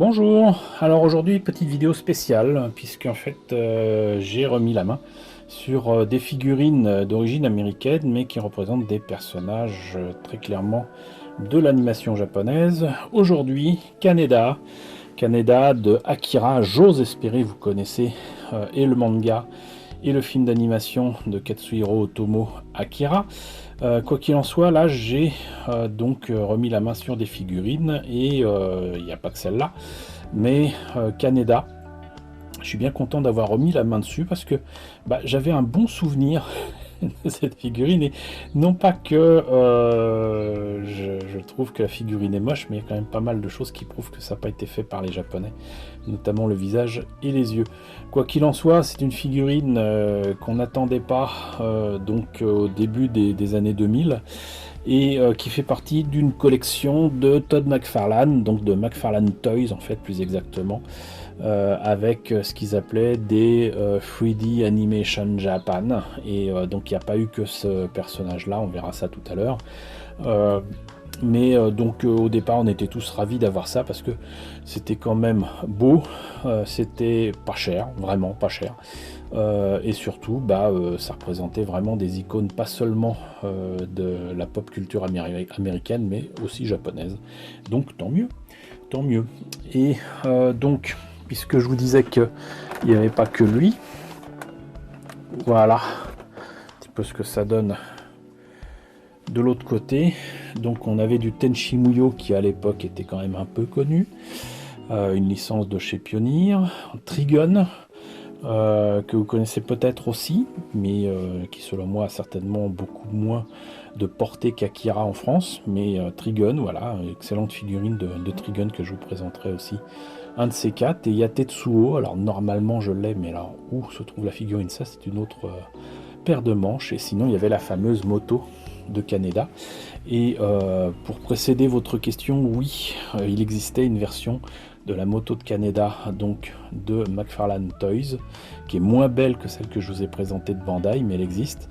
Bonjour, alors aujourd'hui petite vidéo spéciale puisque en fait j'ai remis la main sur des figurines d'origine américaine mais qui représentent des personnages très clairement de l'animation japonaise. Aujourd'hui Kaneda, Kaneda de Akira, j'ose espérer vous connaissez et le manga et le film d'animation de Katsuhiro Otomo Akira. Quoi qu'il en soit, là j'ai donc remis la main sur des figurines et il n'y a pas que celle-là, mais Kaneda. Je suis bien content d'avoir remis la main dessus parce que j'avais un bon souvenir de cette figurine et non pas que je trouve que la figurine est moche, mais il y a quand même pas mal de choses qui prouvent que ça n'a pas été fait par les Japonais, notamment le visage et les yeux. Quoi qu'il en soit, c'est une figurine qu'on n'attendait pas donc au début des années 2000 et qui fait partie d'une collection de Todd McFarlane, donc de McFarlane Toys en fait plus exactement, avec ce qu'ils appelaient des 3D Animation Japan, et donc il n'y a pas eu que ce personnage là, on verra ça tout à l'heure. Donc au départ on était tous ravis d'avoir ça parce que c'était quand même beau, c'était pas cher, vraiment pas cher, et surtout ça représentait vraiment des icônes pas seulement de la pop culture américaine mais aussi japonaise, donc tant mieux, tant mieux. Et donc puisque je vous disais qu'il n'y avait pas que lui, voilà un petit peu ce que ça donne de l'autre côté. Donc on avait du Tenchi Muyo qui à l'époque était quand même un peu connu, une licence de chez Pioneer, Trigun, que vous connaissez peut-être aussi, mais qui selon moi a certainement beaucoup moins de portée qu'Akira en France, mais Trigun, voilà, excellente figurine de Trigun que je vous présenterai aussi un de ces quatre. Et il y a Tetsuo, alors normalement je l'ai, mais alors où se trouve la figurine, ça c'est une autre paire de manches. Et sinon il y avait la fameuse moto de Kaneda. Et pour précéder votre question, oui, il existait une version de la moto de Kaneda, donc de McFarlane Toys, qui est moins belle que celle que je vous ai présentée de Bandai, mais elle existe.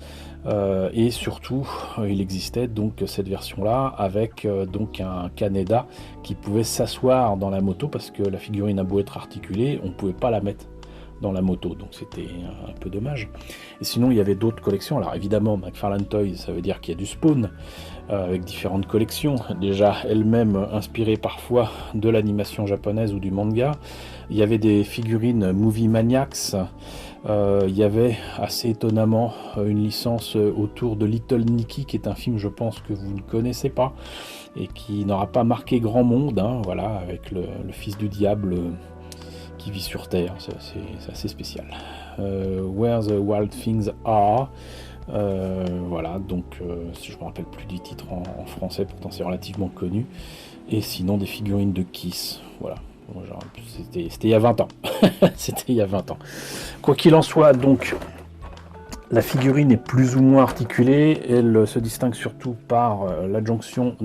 Et surtout, il existait donc cette version-là avec donc un Kaneda qui pouvait s'asseoir dans la moto parce que la figurine a beau être articulée, on ne pouvait pas la mettre dans la moto, donc c'était un peu dommage. Et sinon il y avait d'autres collections, alors évidemment McFarlane Toys, ça veut dire qu'il y a du Spawn, avec différentes collections, déjà elles-mêmes inspirées parfois de l'animation japonaise ou du manga. Il y avait des figurines Movie Maniacs, il y avait assez étonnamment une licence autour de Little Nicky, qui est un film je pense que vous ne connaissez pas, et qui n'aura pas marqué grand monde, hein, voilà, avec le fils du diable qui vit sur Terre, c'est assez spécial. Where the Wild Things Are, voilà, donc je me rappelle plus du titre en français, pourtant c'est relativement connu. Et sinon des figurines de Kiss, voilà. C'était il y a 20 ans. C'était il y a 20 ans. Quoi qu'il en soit, donc la figurine est plus ou moins articulée, elle se distingue surtout par l'adjonction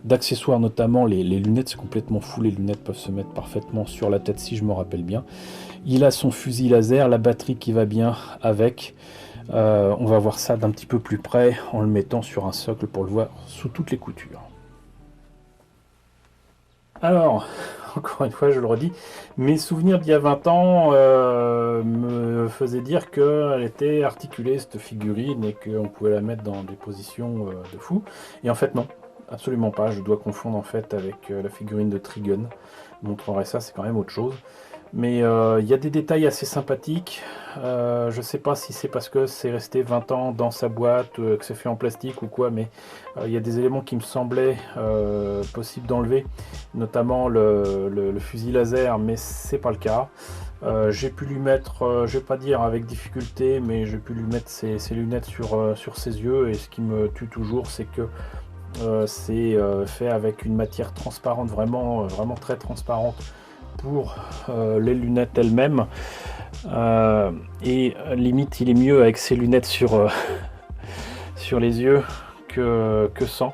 d'accessoires, notamment les lunettes, c'est complètement fou, les lunettes peuvent se mettre parfaitement sur la tête si je me rappelle bien. Il a son fusil laser, la batterie qui va bien avec, on va voir ça d'un petit peu plus près en le mettant sur un socle pour le voir sous toutes les coutures. Alors, encore une fois, je le redis, mes souvenirs d'il y a 20 ans me faisaient dire qu'elle était articulée, cette figurine, et qu'on pouvait la mettre dans des positions de fou. Et en fait, non, absolument pas. Je dois confondre en fait avec la figurine de Trigun. Je montrerai ça, c'est quand même autre chose. Mais il y a des détails assez sympathiques. Je sais pas si c'est parce que c'est resté 20 ans dans sa boîte, que c'est fait en plastique ou quoi, mais il y a des éléments qui me semblaient possibles d'enlever, notamment le fusil laser, mais c'est pas le cas. J'ai pu lui mettre, je vais pas dire avec difficulté, mais j'ai pu lui mettre ses lunettes sur ses yeux, et ce qui me tue toujours, c'est que c'est fait avec une matière transparente, vraiment très transparente, pour les lunettes elles-mêmes, et limite il est mieux avec ses lunettes sur les yeux que sans.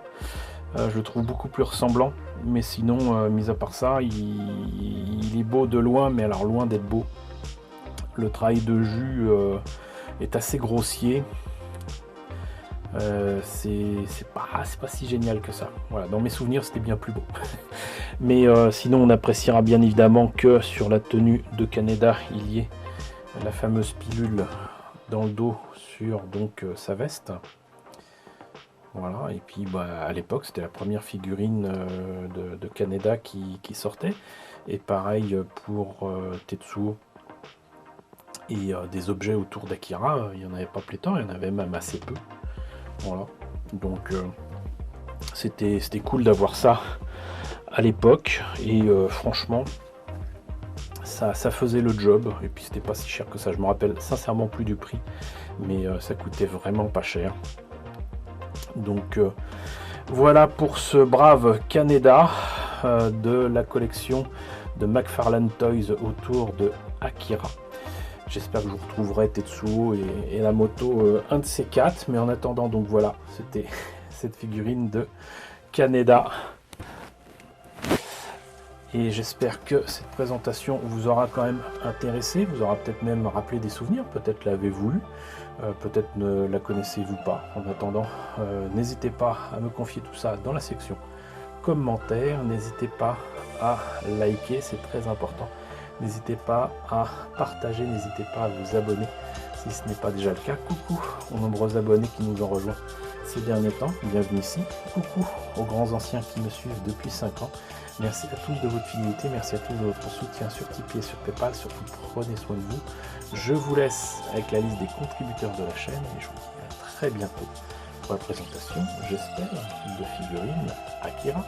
Je le trouve beaucoup plus ressemblant, mais sinon mis à part ça, il est beau de loin, mais alors loin d'être beau. Le travail de jus est assez grossier. C'est pas si génial que ça. Voilà, dans mes souvenirs, c'était bien plus beau. Mais sinon, on appréciera bien évidemment que sur la tenue de Kaneda, il y ait la fameuse pilule dans le dos sur donc sa veste. Voilà, et puis à l'époque, c'était la première figurine de Kaneda qui sortait. Et pareil pour Tetsuo et des objets autour d'Akira, il n'y en avait pas pléthore, il y en avait même assez peu. Voilà, donc c'était cool d'avoir ça à l'époque, et franchement, ça faisait le job, et puis c'était pas si cher que ça, je me rappelle sincèrement plus du prix, mais ça coûtait vraiment pas cher. Donc voilà pour ce brave Kaneda de la collection de McFarlane Toys autour de Akira. J'espère que je vous retrouverai Tetsuo et la moto, un de ces quatre. Mais en attendant, donc voilà, c'était cette figurine de Kaneda. Et j'espère que cette présentation vous aura quand même intéressé, vous aura peut-être même rappelé des souvenirs, peut-être l'avez-vous lu, peut-être ne la connaissez-vous pas. En attendant, n'hésitez pas à me confier tout ça dans la section commentaires, n'hésitez pas à liker, c'est très important. N'hésitez pas à partager, n'hésitez pas à vous abonner si ce n'est pas déjà le cas. Coucou aux nombreux abonnés qui nous ont rejoints ces derniers temps, bienvenue ici. Coucou aux grands anciens qui me suivent depuis 5 ans. Merci à tous de votre fidélité, merci à tous de votre soutien sur Tipeee et sur Paypal. Surtout prenez soin de vous. Je vous laisse avec la liste des contributeurs de la chaîne et je vous dis à très bientôt pour la présentation, j'espère, de figurines Akira.